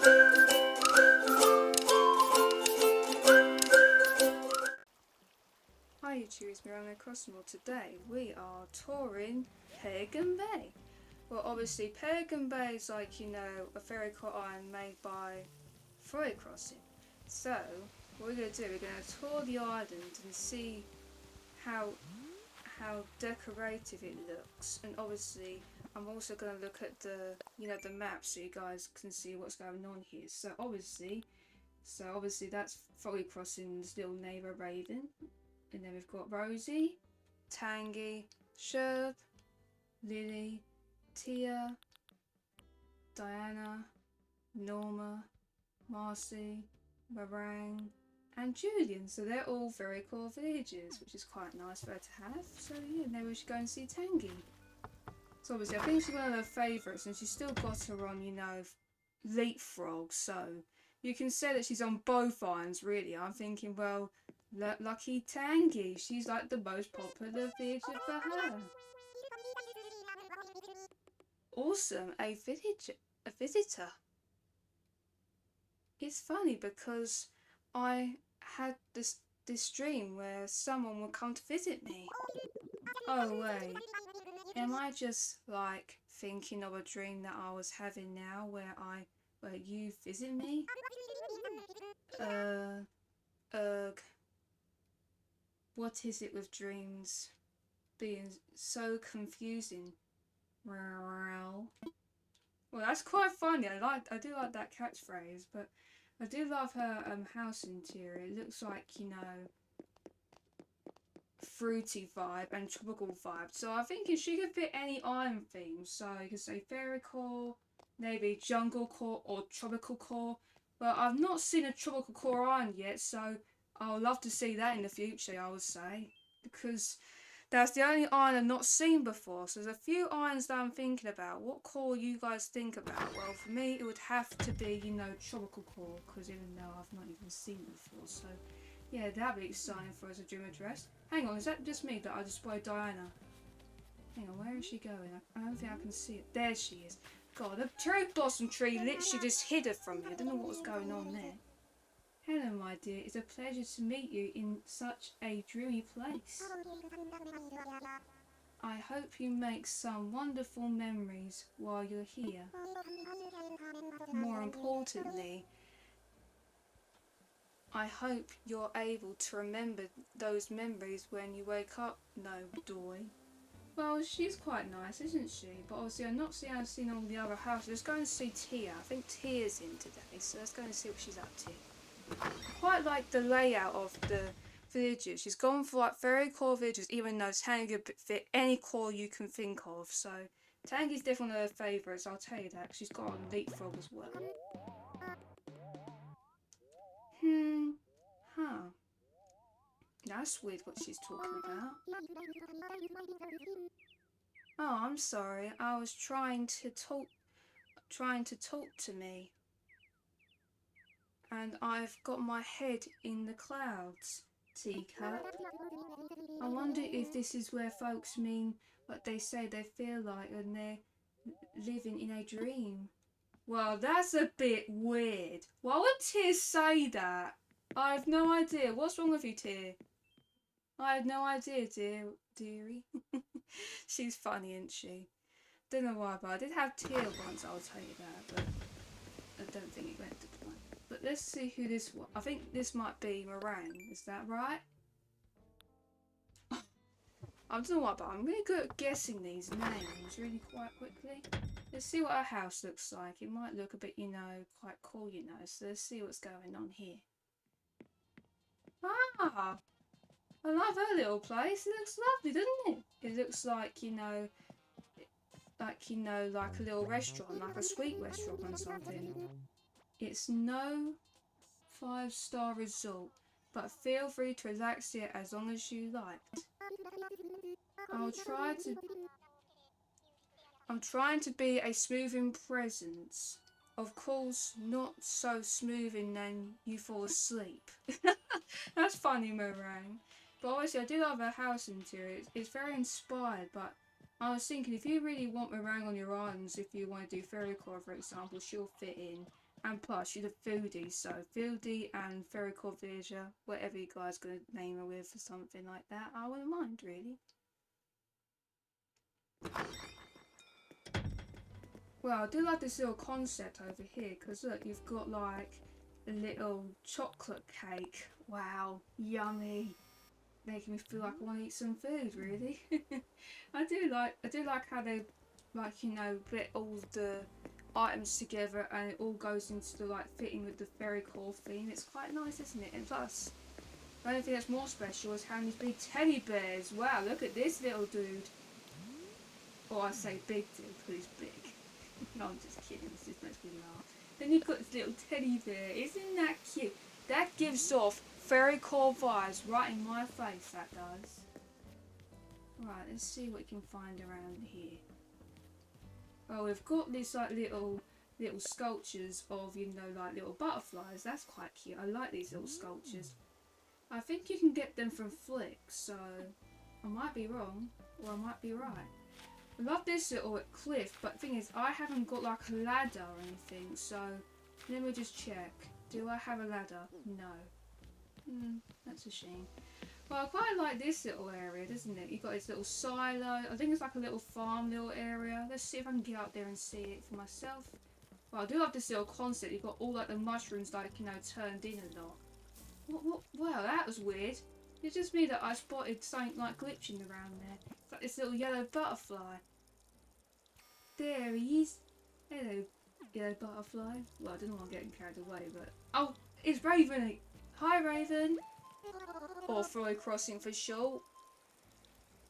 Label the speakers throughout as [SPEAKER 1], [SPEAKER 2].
[SPEAKER 1] Hi YouTube, it's me Raylongleg Crossing. Today we are touring Pelican Bay. Well, obviously Pelican Bay is like, you know, a fairy coal island made by Ferry Crossing. So what we're going to do, we're going to tour the island and see how decorative it looks, and obviously I'm also going to look at the the map so you guys can see what's going on here. So obviously that's Ferry Crossing's little neighbour Raven. And then we've got Rosie, Tangy, Sherb, Lily, Tia, Diana, Norma, Marcy, Meringue, and Julian. So they're all very cool villagers, which is quite nice for her to have. So yeah, maybe we should go and see Tangy. So obviously I think she's one of her favourites, and she's still got her on, you know, leapfrog. So you can say that she's on both islands really. I'm thinking, well, lucky Tangy, she's like the most popular villager for her. Awesome, a visitor. It's funny because I had this dream where someone would come to visit me. Oh wait, am I just like thinking of a dream that I was having now where you visit me? Ugh. What is it with dreams being so confusing? Well, that's quite funny. I do like that catchphrase, but I do love her house interior. It looks like, you know, fruity vibe and tropical vibe. So I think if she could fit any island theme, so you could say fairy core, maybe jungle core or tropical core. But I've not seen a tropical core island yet, so I would love to see that in the future, I would say, because that's the only island I've not seen before. So there's a few islands that I'm thinking about. What core you guys think about? Well, for me, it would have to be, you know, tropical core, because even though I've not even seen it before. So yeah, that'd be exciting for us, a dream address. Hang on, is that just me that I just spotted Diana? Hang on, where is she going? I don't think I can see it. There she is. God, the cherry blossom tree literally just hid her from me. I don't know what was going on there. Hello, my dear. It's a pleasure to meet you in such a dreamy place. I hope you make some wonderful memories while you're here. More importantly, I hope you're able to remember those memories when you wake up. No, doy. Well, she's quite nice, isn't she? But obviously I've not seen all the other houses. Let's go and see Tia. I think Tia's in today, so let's go and see what she's up to. Quite like the layout of the villages. She's gone for like very core villages, even though Tangy could fit any core you can think of. So Tangy's definitely one of her favourites, I'll tell you that, 'cause she's got on leapfrog as well. Huh. That's weird what she's talking about. Oh, I'm sorry. I was trying to talk to me. And I've got my head in the clouds, teacup. I wonder if this is where folks mean what they say they feel like when they're living in a dream. Well, that's a bit weird. Why would Tia say that? I have no idea. What's wrong with you, Tia? I have no idea, dearie. She's funny, isn't she? Don't know why, but I did have Tia once, I'll tell you that, but I don't think it went to plan. But let's see who this was. I think this might be Meringue, is that right? I don't know what, but I'm really good at guessing these names really quite quickly. Let's see what our house looks like. It might look a bit, you know, quite cool, you know. So let's see what's going on here. Ah! I love her little place. It looks lovely, doesn't it? It looks like, you know, like a little restaurant, like a sweet restaurant or something. It's no 5-star resort, but feel free to relax here as long as you liked. I'm trying to be a smoothing presence. Of course, not so smoothing then you fall asleep. That's funny, Meringue. But obviously I do love her house interior. It's very inspired, but I was thinking if you really want Meringue on your islands, if you want to do fairy core for example, she'll fit in. And plus, you're the foodie, so foodie and very cool villager, whatever you guys gonna name her with or something like that, I wouldn't mind really. Well, I do like this little concept over here, because look, you've got like a little chocolate cake. Wow, yummy. Making me feel like I want to eat some food, really. I do like how they, like, you know, put all the items together and it all goes into the, like, fitting with the fairy core theme. It's quite nice, isn't it? And plus, the only thing that's more special is having these big teddy bears. Wow, look at this little dude. Or I say big dude because he's big. No, I'm just kidding. This just makes me laugh. Then you've got this little teddy bear. Isn't that cute? That gives off fairy core vibes right in my face, that does. Right, let's see what we can find around here. Oh, we've got this like little sculptures of, you know, like little butterflies. That's quite cute. I like these little sculptures. I think you can get them from Flick, so I might be wrong, or I might be right. I love this little cliff, but the thing is, I haven't got like a ladder or anything, so let me just check. Do I have a ladder? No. That's a shame. Well, I quite like this little area, doesn't it? You've got this little silo. I think it's like a little farm little area. Let's see if I can get out there and see it for myself. Well, I do love this little concept. You've got all like the mushrooms, like, you know, turned in a lot. What? Wow, that was weird. It's just me that I spotted something like glitching around there. It's like this little yellow butterfly. There he is. Hello, yellow butterfly. Well, I don't know why I'm getting carried away, but... Oh, it's Raven. Hi, Raven. Or Freud Crossing for short.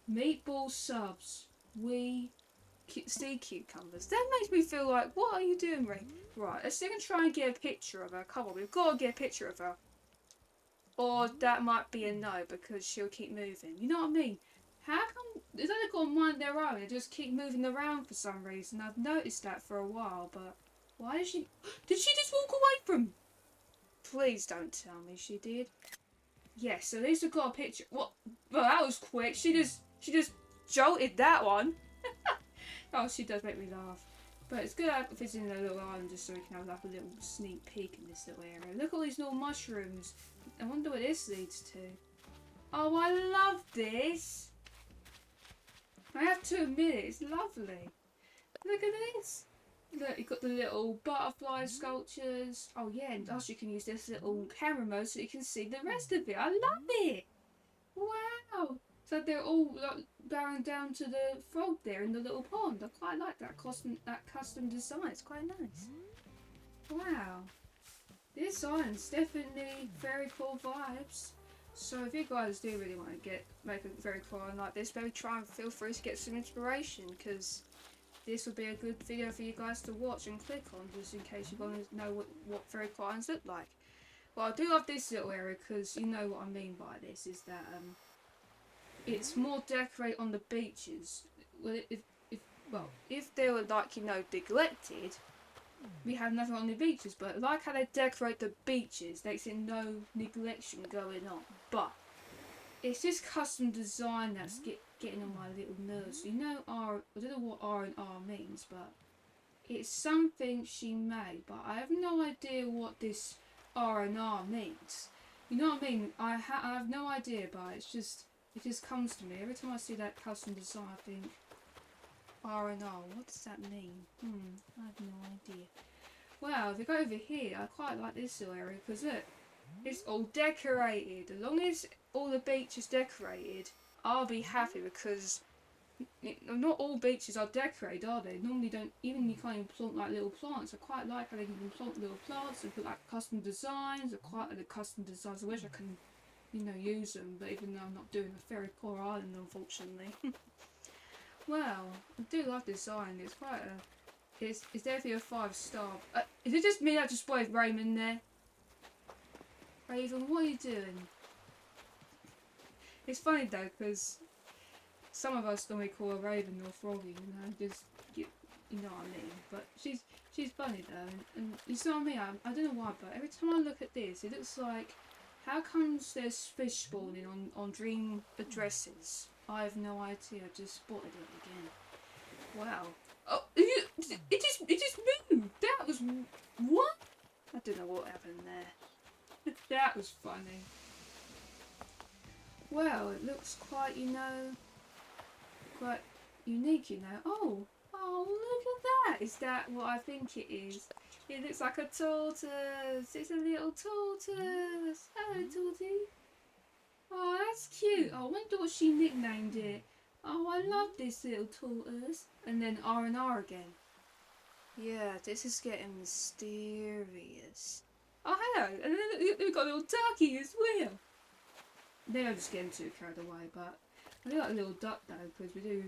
[SPEAKER 1] Meatball subs. We sea cucumbers. That makes me feel like, what are you doing, Ray? Right, let's see if I can try and get a picture of her. Come on, we've got to get a picture of her. Or that might be a no, because she'll keep moving. You know what I mean? How come they don't got to mind their own and just keep moving around for some reason? I've noticed that for a while, but why did she just walk away from? Please don't tell me she did. Yes, so at least I've got a picture. What? Well, that was quick. She just jolted that one. Oh, she does make me laugh. But it's good if it's in a little island just so we can have like a little sneak peek in this little area. Look at all these little mushrooms. I wonder what this leads to. Oh, I love this. I have to admit it, it's lovely. Look at this. Look, you've got the little butterfly sculptures. Oh yeah, and also you can use this little camera mode so you can see the rest of it. I love it. Wow. So they're all like bowing down to the frog there in the little pond. I quite like that custom design. It's quite nice. Wow. This island's definitely very cool vibes. So if you guys do really want to make a very cool island like this, maybe try and feel free to get some inspiration, because this would be a good video for you guys to watch and click on, just in case you want to know what very cool islands look like. Well, I do love this little area because you know what I mean by this is that it's more decorated on the beaches. Well, if they were like, you know, neglected, we have nothing on the beaches. But I like how they decorate the beaches, makes it no neglection going on. But it's this custom design that's getting on my little nerves. You know, I don't know what R&R means, but it's something she made. But I have no idea what this R&R means. You know what I mean? I have no idea, but it just comes to me every time I see that custom design. I think R&R. What does that mean? I have no idea. Well, if we go over here, I quite like this little area because look, it's all decorated. As long as all the beach is decorated, I'll be happy, because not all beaches are decorated, are they? Normally don't, even you can't even plant like little plants. I quite like how they can plant little plants and put like custom designs. I quite like the custom designs. I wish I can, you know, use them, but even though I'm not doing a fairy core island, unfortunately. Well, I do love this island. It's quite a, it's definitely a 5-star. Is it just me that just spotted Raymond there? Raven, what are you doing? It's funny though, because some of us normally call her Raven or Froggy, you know, just, you know what I mean. But she's funny though, and you see what I mean? I don't know why, but every time I look at this, it looks like, how comes there's fish spawning on dream addresses? I have no idea. I just spotted it again. Wow. Oh, it just moved. That was what? don't know what happened there. That was funny. Well, it looks quite, you know, quite unique, you know. Oh, look at that. Is that what I think it is? It looks like a tortoise. It's a little tortoise. Hello, tortie. Oh, that's cute. I wonder what she nicknamed it. Oh, I love this little tortoise. And then R&R again. Yeah, this is getting mysterious. Oh, hello. And then we've got a little turkey as well. Maybe I'm just getting too carried away, but I do like a little duck though, because we do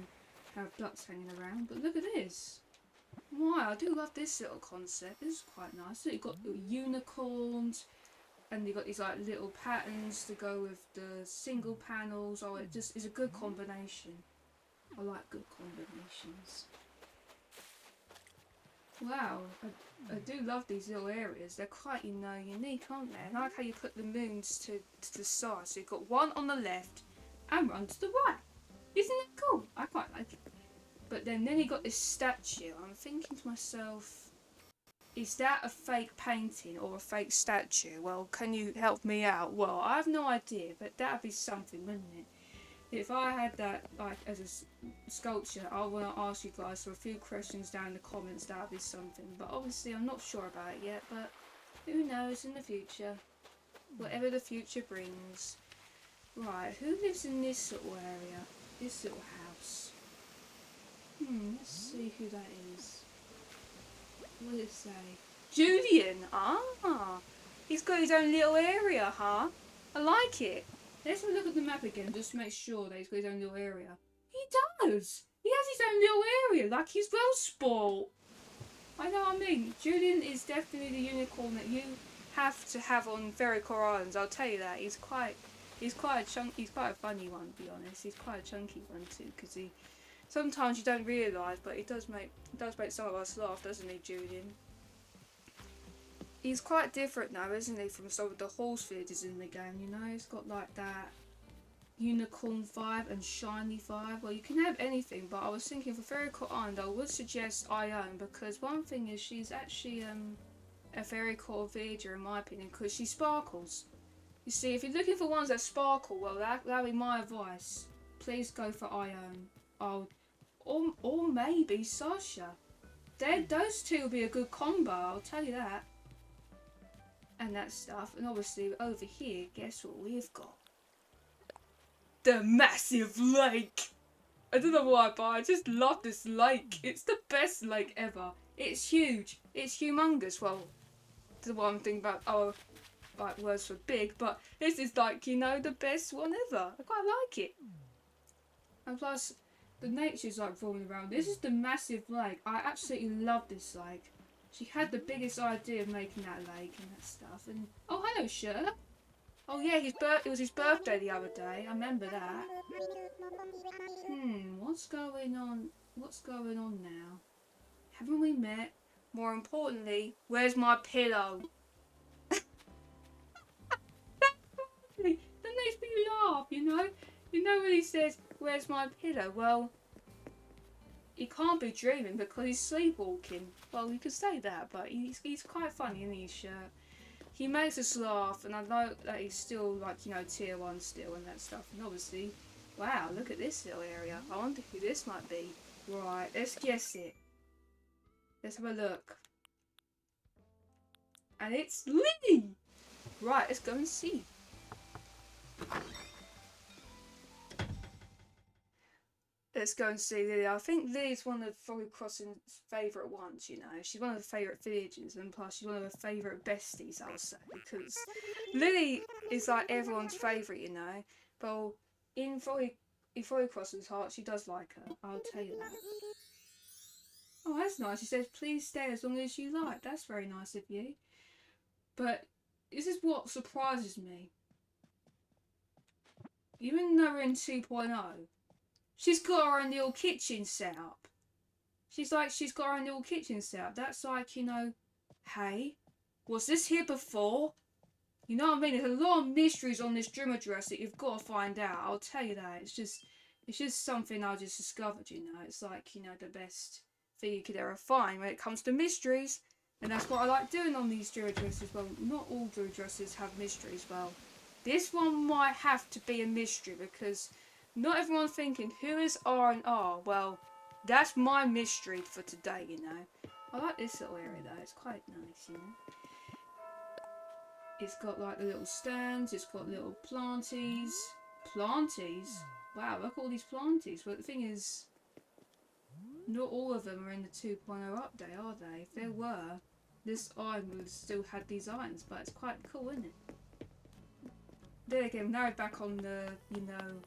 [SPEAKER 1] have ducks hanging around. But look at this. Wow, I do love this little concept. This is quite nice. So you've got little unicorns, and you've got these like little patterns to go with the single panels. Oh, it just is a good combination. I like good combinations. Wow, I do love these little areas. They're quite, you know, unique, aren't they? I like how you put the moons to the side. So you've got one on the left and one to the right. Isn't it cool? I quite like it. But then you got this statue. I'm thinking to myself, is that a fake painting or a fake statue? Well, can you help me out? Well, I have no idea, but that'd be something, wouldn't it? If I had that like as a sculpture, I want to ask you guys for a few questions down in the comments. That'd be something. But obviously, I'm not sure about it yet. But who knows in the future? Whatever the future brings. Right, who lives in this little area? This little house. Let's see who that is. What does it say? Julian! Ah! He's got his own little area, huh? I like it. Let's have a look at the map again just to make sure that he's got his own little area. He does! He has his own little area, like he's well spoiled. I know what I mean. Julian is definitely the unicorn that you have to have on Fairy Core Islands, I'll tell you that. He's quite a funny one, to be honest. He's quite a chunky one too, because he sometimes you don't realise, but it does make some of us laugh, doesn't he, Julian? He's quite different now, isn't he, from some of the horse villages in the game, you know? He's got like that unicorn vibe and shiny vibe. Well, you can have anything, but I was thinking for Fairy Core Island, I would suggest Ione, because one thing is she's actually a Fairy Core villager, in my opinion, because she sparkles. You see, if you're looking for ones that sparkle, well, that'd be my advice. Please go for Ione. Oh, or maybe Sasha. Those two will be a good combo, I'll tell you that. And that stuff. And obviously, over here, guess what we've got? The massive lake! I don't know why, but I just love this lake. It's the best lake ever. It's huge. It's humongous. Well, the one thing about like words for big, but this is like, you know, the best one ever. I quite like it. And plus, the nature's like rolling around. This is the massive lake. I absolutely love this lake. She had the biggest idea of making that lake and that stuff. And oh, hello, Sher. Oh yeah, it was his birthday the other day. I remember that. What's going on? What's going on now? Haven't we met? More importantly, where's my pillow? That makes me laugh, you know? You know when he says, where's my pillow? Well, he can't be dreaming because he's sleepwalking. Well, you could say that, but he's quite funny in his shirt. He makes us laugh, and I know that he's still, like, you know, tier 1 still and that stuff. And obviously, wow, look at this little area. I wonder who this might be. Right, let's guess it. Let's have a look. And it's Lily! Right, let's go and see. Let's go and see Lily. I think Lily's one of Froggy Crossing's favourite ones, you know. She's one of the favourite villagers, and plus she's one of the favourite besties, I'll say. Because Lily is like everyone's favourite, you know. But in Froggy Crossing's heart, she does like her. I'll tell you that. Oh, that's nice. She says, please stay as long as you like. That's very nice of you. But this is what surprises me. Even though we're in 2.0, she's got her own little kitchen set up. She's got her own little kitchen set up. That's like, you know, hey, was this here before? You know what I mean? There's a lot of mysteries on this dream address that you've got to find out. I'll tell you that. It's just something I just discovered, you know. It's like, you know, the best thing you could ever find when it comes to mysteries. And that's what I like doing on these jewelry dresses. Well, not all jewelry dresses have mysteries. Well, this one might have to be a mystery because not everyone's thinking, who is R&R? Well, that's my mystery for today, you know. I like this little area though, it's quite nice, you know. It's got like the little stands, it's got little planties. Planties? Wow, look at all these planties. But the thing is, not all of them are in the 2.0 update, are they? If there were, this iron would have still had these irons, but it's quite cool, isn't it? There again, now back on the, you know,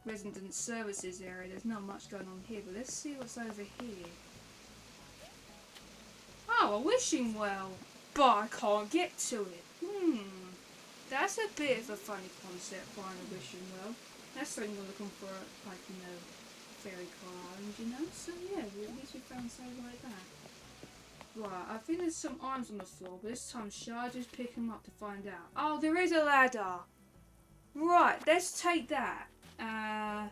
[SPEAKER 1] resident services area, there's not much going on here, but let's see what's over here. Oh, a wishing well, but I can't get to it. That's a bit of a funny concept, finding a wishing well. That's something we're looking for, like, you know, fairy car island, you know? So yeah, at least we found something like that. Right, I think there's some arms on the floor, but this time shall I just pick them up to find out? Oh, there is a ladder! Right, let's take that. A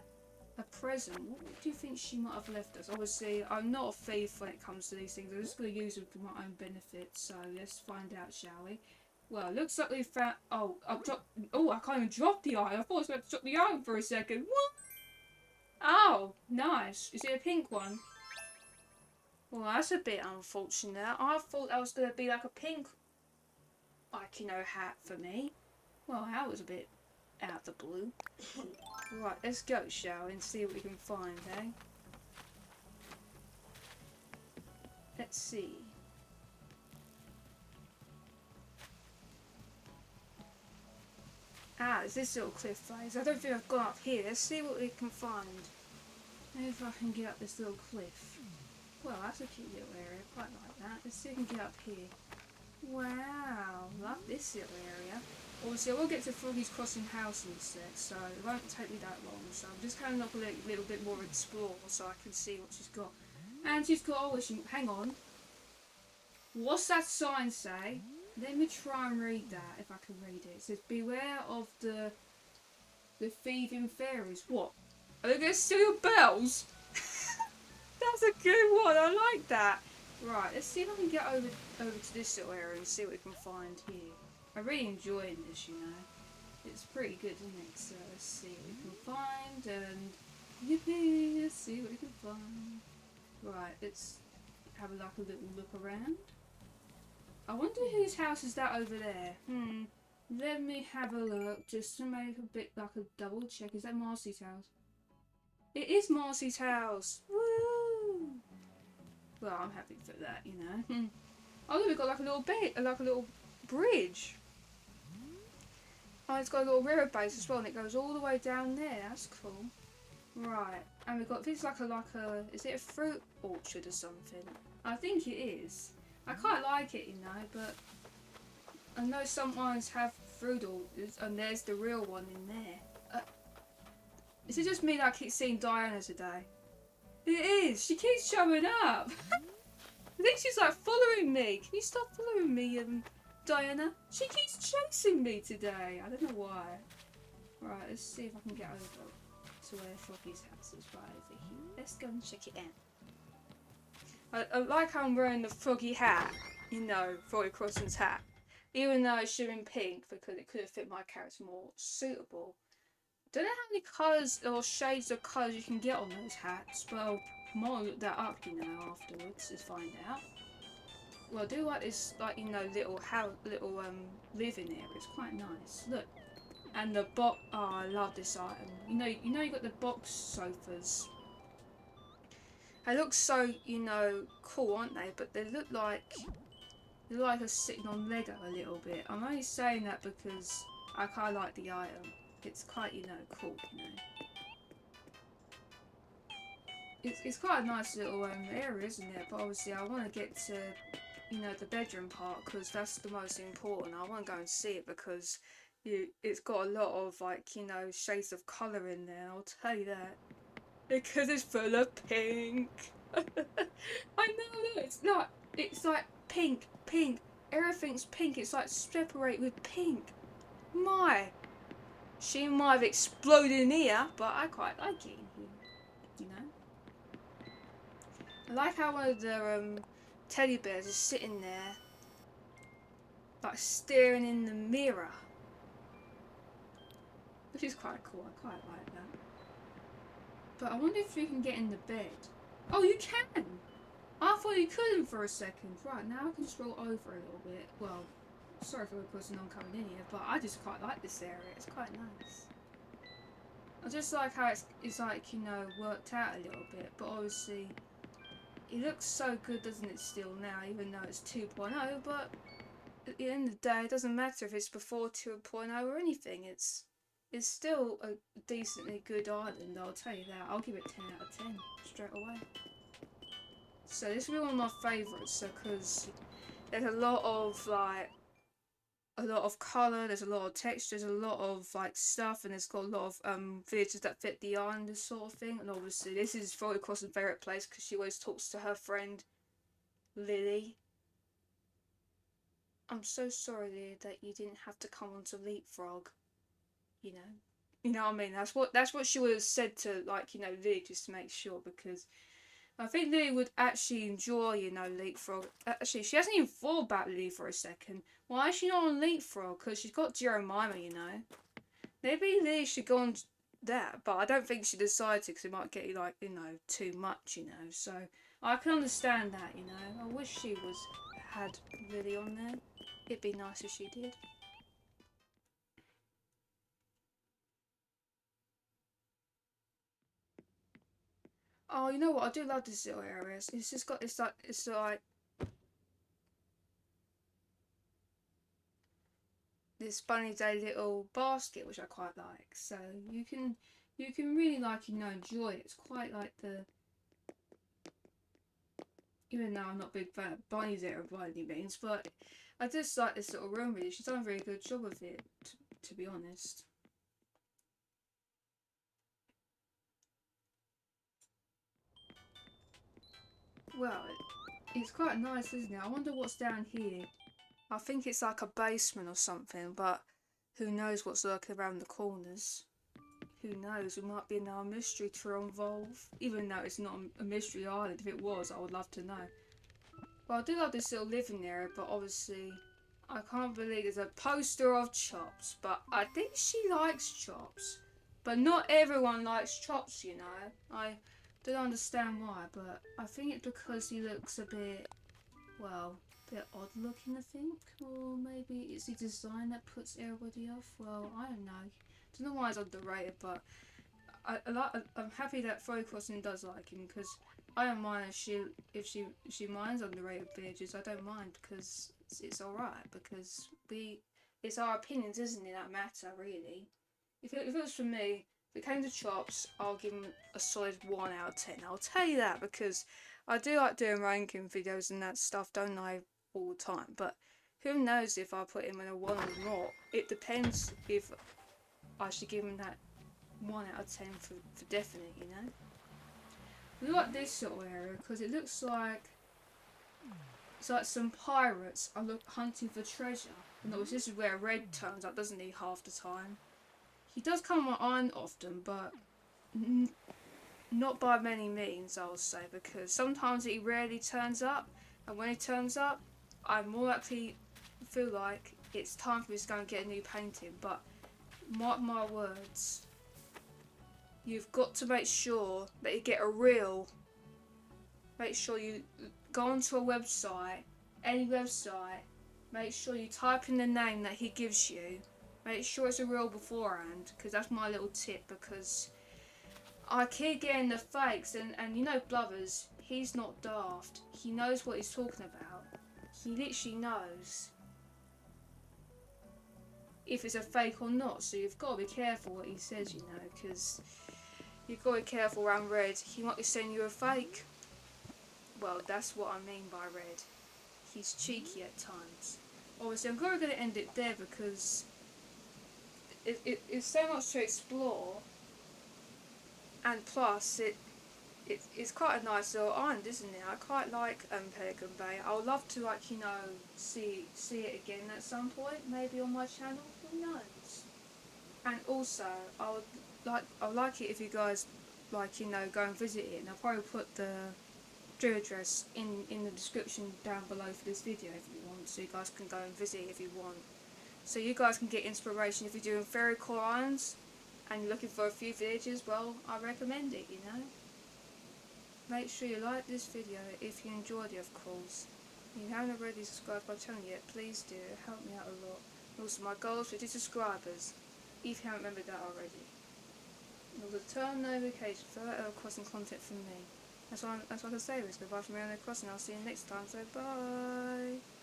[SPEAKER 1] present. What do you think she might have left us? Obviously, I'm not a thief when it comes to these things. I'm just going to use them for my own benefit. So let's find out, shall we? Well, looks like we found. Oh, I've dropped. Oh, I can't even drop the iron. I thought I was going to drop the iron for a second. What? Oh, nice. Is it a pink one? Well, that's a bit unfortunate. I thought that was going to be like a pink, like, you know, hat for me. Well, that was a bit out the blue. Right, let's go, shall we, and see what we can find, eh? Let's see. Ah, it's this little cliff face. I don't think I've gone up here. Let's see what we can find. Maybe if I can get up this little cliff. Well, that's a cute little area. Quite like that. Let's see if we can get up here. Wow, love this little area. Obviously, I will get to Froggy's Crossing house in a sec, so it won't take me that long. So I'm just kind of like a little bit more explore so I can see what she's got. And she's got, oh, hang on. What's that sign say? Let me try and read that, if I can read it. It says, beware of the thieving fairies. What? Are they going to steal your bells? That's a good one, I like that. Right, let's see if I can get over to this little area and see what we can find here. I'm really enjoying this, you know. It's pretty good, isn't it? So let's see what we can find, and yippee, let's see what we can find. Right, let's have like a little look around. I wonder whose house is that over there? Let me have a look, just to make a bit like a double check. Is that Marcy's house? It is Marcy's house! Woo! Well, I'm happy for that, you know. Oh, look, we've got like a little bit, like a little bridge. Oh, it's got a little river base as well, and it goes all the way down there. That's cool. Right, and we've got this like a, is it a fruit orchard or something? I think it is. I quite like it, you know, but I know some ones have fruit orchards, and there's the real one in there. Is it just me that I keep seeing Diana today? It is. She keeps showing up. I think she's like following me. Can you stop following me, Diana? She keeps chasing me today. I don't know why. Right, let's see if I can get over to where Froggy's house is, right over here. Let's go and check it out. I like how I'm wearing the Froggy hat, you know, Froggy Crossing's hat. Even though it's showing pink because it could have fit my character more suitable. Don't know how many colours or shades of colours you can get on those hats. Well, I might look that up, you know, afterwards to find out. Well, I do like this, like, you know, little living area. It's quite nice. Look, and the box. Oh, I love this item. You know, you got the box sofas. They look so, you know, cool, aren't they? But they look like they're sitting on Lego a little bit. I'm only saying that because I kind of like the item. It's quite, you know, cool, you know. It's quite a nice little area, isn't it? But obviously I want to get to, you know, the bedroom part because that's the most important. I want to go and see it because it's got a lot of, like, you know, shades of colour in there, I'll tell you that. Because it's full of pink. I know, it's like pink. Everything's pink. It's like separate with pink. She might have exploded in here, but I quite like it in here, you know. I like how one of the teddy bears is sitting there like staring in the mirror, which is quite cool. I quite like that. But I wonder if you can get in the bed. Oh, you can! I thought you couldn't for a second. Right, now I can scroll over a little bit. Well, sorry for the person not coming in here, but I just quite like this area. It's quite nice. I just like how it's like, you know, worked out a little bit. But obviously, it looks so good, doesn't it, still now, even though it's 2.0. But at the end of the day, it doesn't matter if it's before 2.0 or anything. It's still a decently good island, I'll tell you that. I'll give it 10 out of 10 straight away. So this will be one of my favourites, because there's a lot of colour, there's a lot of texture, there's a lot of like stuff, and it's got a lot of villages that fit the island, this sort of thing. And obviously this is probably Cross's favourite place because she always talks to her friend Lily. I'm so sorry, Lily, that you didn't have to come onto Leapfrog. You know what I mean? That's what she would have said to, like, you know, Lily, just to make sure, because I think Lily would actually enjoy, you know, Leapfrog. Actually, she hasn't even thought about Lily for a second. Why is she not on Leapfrog? Because she's got Jeremiah, you know. Maybe Lily should go on that, but I don't think she decided to, because it might get, like, you know, too much, you know. So I can understand that, you know. I wish she had Lily on there. It'd be nice if she did. Oh, you know what? I do love this little area. It's just got it's like this bunny day little basket, which I quite like. So you can really, like, you know, enjoy it. It's quite like the, even though I'm not a big fan of bunnies there by any means, but I just like this little room really. She's done a very good job of it, to be honest. Well, it's quite nice, isn't it? I wonder what's down here. I think it's like a basement or something, but who knows what's lurking around the corners. Who knows, we might be in our mystery to unvolve. Even though it's not a mystery island, if it was, I would love to know. Well, I do love this little living area, but obviously, I can't believe there's a poster of Chops, but I think she likes Chops. But not everyone likes Chops, you know. I don't understand why, but I think it's because he looks a bit, well, a bit odd looking, I think. Or maybe it's the design that puts everybody off. Well, I don't know. I don't know why he's underrated, but I'm happy that Froy Crossing does like him, because I don't mind if she minds underrated villages. I don't mind, because it's alright, because it's our opinions, isn't it, that matter really. If it was for me, if it came to Chops, I'll give him a solid 1 out of 10. I'll tell you that, because I do like doing ranking videos and that stuff, don't I, all the time. But who knows if I put him in a 1 or not. It depends if I should give him that 1 out of 10 for definite, you know. We like this sort of area because it looks like it's like some pirates are hunting for treasure. And this is where Red turns up, doesn't he, half the time. He does come on iron often, but not by many means, I would say, because sometimes he rarely turns up, and when he turns up, I more likely feel like it's time for me to go and get a new painting. But mark my words, you've got to make sure that you get a reel. Make sure you go onto a website, any website, make sure you type in the name that he gives you. Make sure it's a reel beforehand, because that's my little tip, because I keep getting the fakes, and you know Blubbers, he's not daft. He knows what he's talking about. He literally knows if it's a fake or not, so you've got to be careful what he says, you know, because you've got to be careful around Red. He might be sending you a fake. Well, that's what I mean by Red. He's cheeky at times. Obviously, I'm probably going to end it there, because it's so much to explore, and plus it's quite a nice little island, isn't it? I quite like Pelican Bay. I would love to, like, you know, see it again at some point, maybe on my channel. Who knows? And also, I'd like it if you guys, like, you know, go and visit it. And I'll probably put the address in the description down below for this video if you want so you guys can go and visit if you want. So you guys can get inspiration if you're doing fairy core irons and you're looking for a few villages. Well, I recommend it, you know. Make sure you like this video if you enjoyed it, of course. If you haven't already subscribed to my channel yet, please do. It helped me out a lot. Also, my goal is 50 subscribers, if you haven't remembered that already. And also turn notifications for Animal Crossing content from me. That's all I can say. Goodbye from me on Animal Crossing. I'll see you next time. So bye.